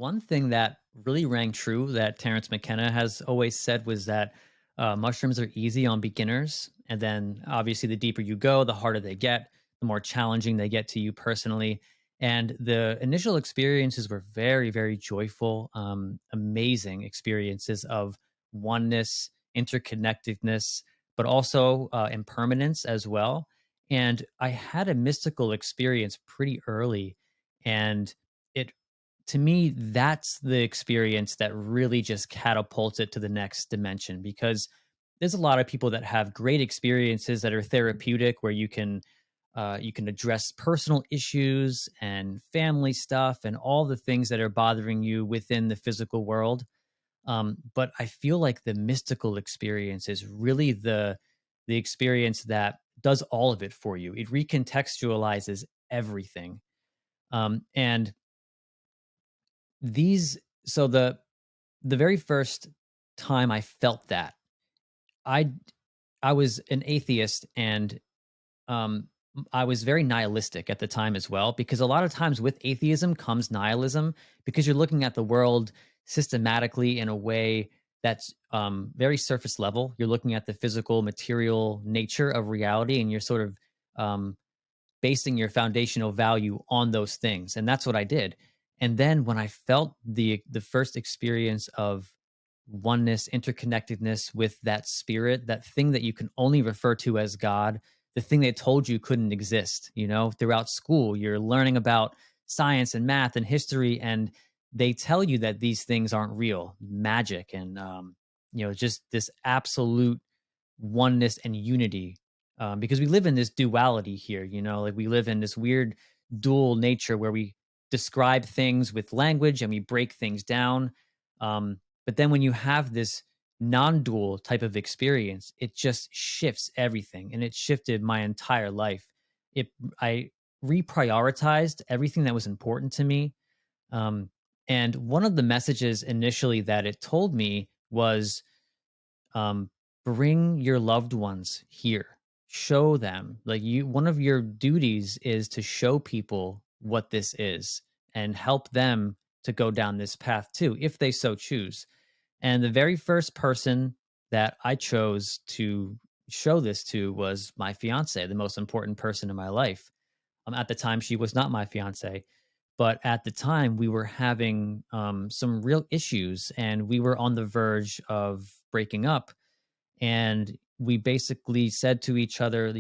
One thing that really rang true that Terrence McKenna has always said was that mushrooms are easy on beginners. And then obviously, the deeper you go, the harder they get, the more challenging they get to you personally. And the initial experiences were very, very joyful, amazing experiences of oneness, interconnectedness, but also impermanence as well. And I had a mystical experience pretty early. And it to me, that's the experience that really just catapults it to the next dimension because there's a lot of people that have great experiences that are therapeutic where you can address personal issues and family stuff and all the things that are bothering you within the physical world. But I feel like the mystical experience is really the experience that does all of it for you. It recontextualizes everything. And these so the very first time I felt that, I I was an atheist and um I was very nihilistic at the time as well because a lot of times with atheism comes nihilism because you're looking at the world systematically in a way that's very surface level. You're looking at the physical material nature of reality and you're sort of um, basing your foundational value on those things, and that's what I did. And then when I felt the first experience of oneness, interconnectedness with that spirit, that thing that you can only refer to as God, the thing they told you couldn't exist, throughout school you're learning about science and math and history, and they tell you that these things aren't real, magic, and just this absolute oneness and unity, because we live in this duality here, like we live in this weird dual nature where we describe things with language and we break things down. But then when you have this non-dual type of experience, it just shifts everything, and it shifted my entire life. I reprioritized everything that was important to me. um, and one of the messages initially that it told me was, um, bring your loved ones here. Show them. Like, one of your duties is to show people what this is and help them to go down this path too, if they so choose. And the very first person that I chose to show this to was my fiance, the most important person in my life. At the time, she was not my fiance, but at the time, we were having some real issues and we were on the verge of breaking up. And we basically said to each other,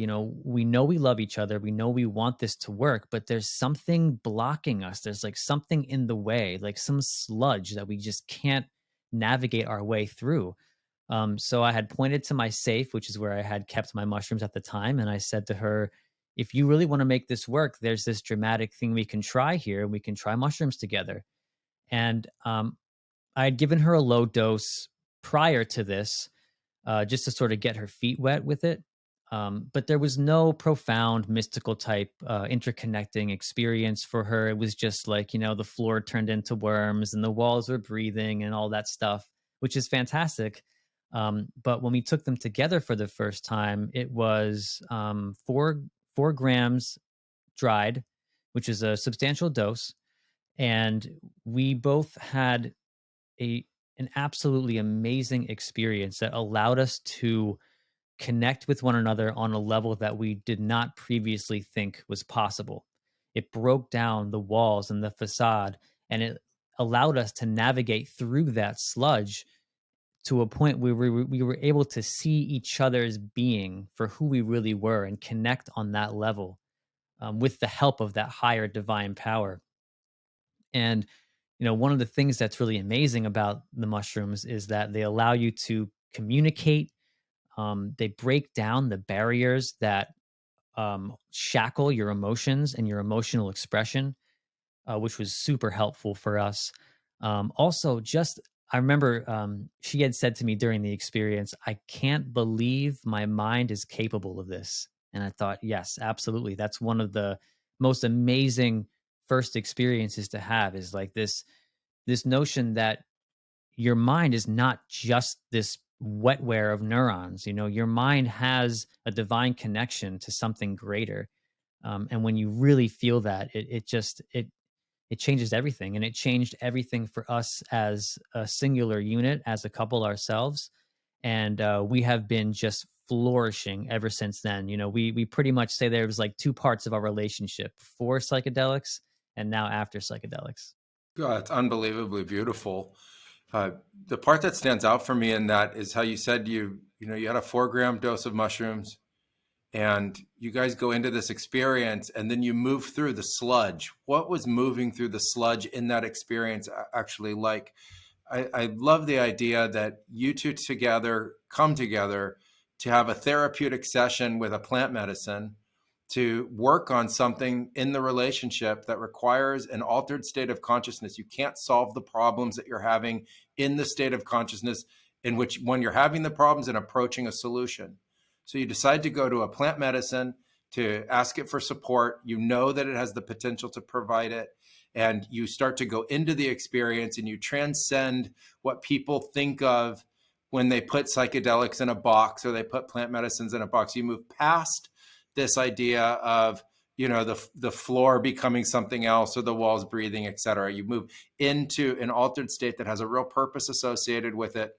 we know we love each other, we know we want this to work, but there's something blocking us, there's like something in the way, like some sludge that we just can't navigate our way through. So I had pointed to my safe, which is where I had kept my mushrooms at the time, and I said to her, if you really want to make this work, there's this dramatic thing we can try here, we can try mushrooms together. And I had given her a low dose prior to this, just to sort of get her feet wet with it. But there was no profound mystical type interconnecting experience for her. It was just like, the floor turned into worms and the walls were breathing and all that stuff, which is fantastic. But when we took them together for the first time, it was 4 grams dried, which is a substantial dose. And we both had a an absolutely amazing experience that allowed us to connect with one another on a level that we did not previously think was possible. It broke down the walls and the facade, and it allowed us to navigate through that sludge to a point where we were able to see each other's being for who we really were and connect on that level, with the help of that higher divine power. And one of the things that's really amazing about the mushrooms is that they allow you to communicate. They break down the barriers that shackle your emotions and your emotional expression, which was super helpful for us. Also, just I remember she had said to me during the experience, "I can't believe my mind is capable of this." And I thought, yes, absolutely. That's one of the most amazing first experiences to have, is like this notion that your mind is not just this wetware of neurons. Your mind has a divine connection to something greater. And when you really feel that, it it changes everything. And it changed everything for us as a singular unit, as a couple ourselves. And we have been just flourishing ever since then. You know, we pretty much say there was like two parts of our relationship: before psychedelics and now after psychedelics. God, it's unbelievably beautiful. Uh, the part that stands out for me in that is how you said you had a 4 gram dose of mushrooms, and you guys go into this experience, and then you move through the sludge. What was moving through the sludge in that experience actually like? I love the idea that you two together come together to have a therapeutic session with a plant medicine to work on something in the relationship that requires an altered state of consciousness. You can't solve the problems that you're having in the state of consciousness in which when you're having the problems and approaching a solution. So you decide to go to a plant medicine to ask it for support. You know that it has the potential to provide it. And you start to go into the experience and you transcend what people think of when they put psychedelics in a box or they put plant medicines in a box. You move past this idea of the floor becoming something else or the walls breathing, et cetera. You move into an altered state that has a real purpose associated with it.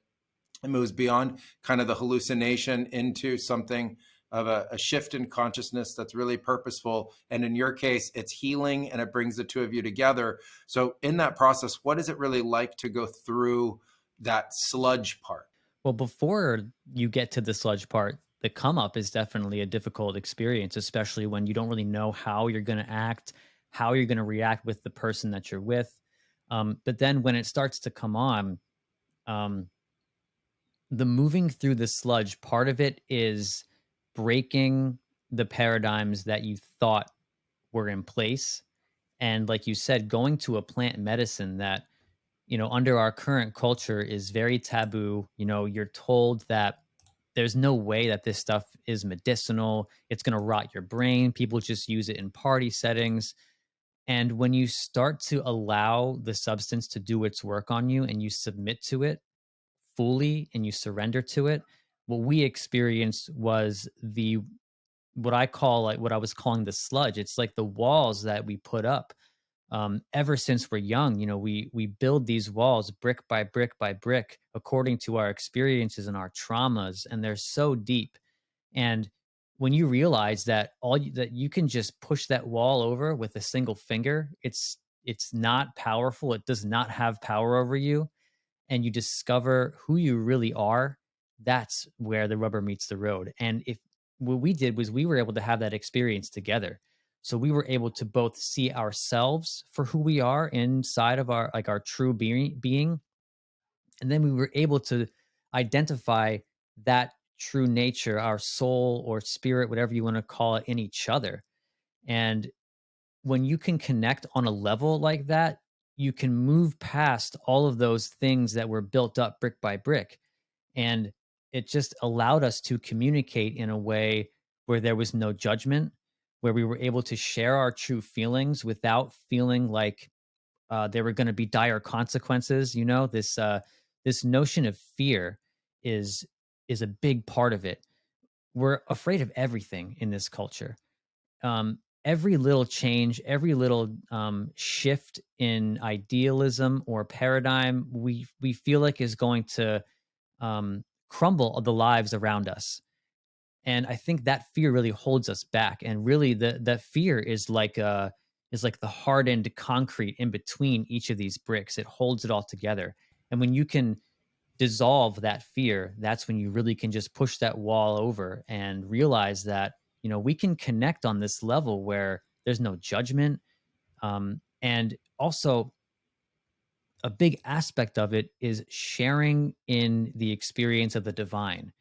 It moves beyond kind of the hallucination into something of a shift in consciousness that's really purposeful. And in your case, it's healing and it brings the two of you together. So in that process, what is it really like to go through that sludge part? Well, before you get to the sludge part, the come up is definitely a difficult experience, especially when you don't really know how you're going to act, how you're going to react with the person that you're with. But then when it starts to come on, um, the moving through the sludge part of it is breaking the paradigms that you thought were in place. And like you said, going to a plant medicine that, under our current culture is very taboo. You're told that there's no way that this stuff is medicinal. It's going to rot your brain. People just use it in party settings. And when you start to allow the substance to do its work on you and you submit to it fully and you surrender to it, what we experienced was what I was calling the sludge. It's like the walls that we put up ever since we're young. We build these walls brick by brick by brick according to our experiences and our traumas, and they're so deep. And when you realize that that you can just push that wall over with a single finger, it's not powerful. It does not have power over you, and you discover who you really are. That's where the rubber meets the road. And if what we did was we were able to have that experience together. So we were able to both see ourselves for who we are inside of our true being, and then we were able to identify that true nature, our soul or spirit, whatever you want to call it, in each other. And when you can connect on a level like that, you can move past all of those things that were built up brick by brick. And it just allowed us to communicate in a way where there was no judgment, where we were able to share our true feelings without feeling like there were going to be dire consequences. This notion of fear is a big part of it. We're afraid of everything in this culture. Every little change, every little shift in idealism or paradigm, we feel like is going to crumble the lives around us. And I think that fear really holds us back. And really, that fear is like the hardened concrete in between each of these bricks. It holds it all together. And when you can dissolve that fear, that's when you really can just push that wall over and realize that we can connect on this level where there's no judgment. And also, a big aspect of it is sharing in the experience of the divine.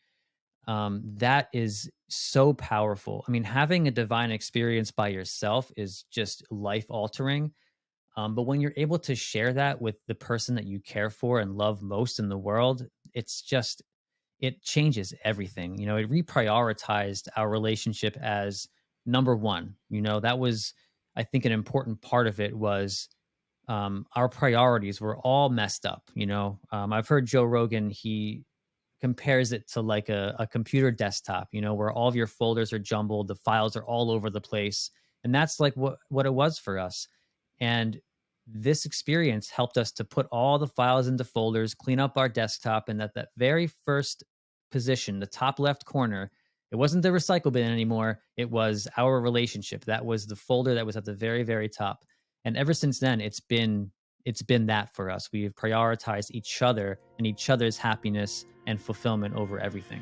That is so powerful. I mean, having a divine experience by yourself is just life altering. But when you're able to share that with the person that you care for and love most in the world, it changes everything. It reprioritized our relationship as number one. That was, I think, an important part of it was our priorities were all messed up. I've heard Joe Rogan, he compares it to like a computer desktop, where all of your folders are jumbled, the files are all over the place. And that's like what it was for us. And this experience helped us to put all the files into folders, clean up our desktop, and that very first position, the top left corner, it wasn't the recycle bin anymore. It was our relationship. That was the folder that was at the very, very top. And ever since then, it's been that for us. We've prioritized each other and each other's happiness and fulfillment over everything.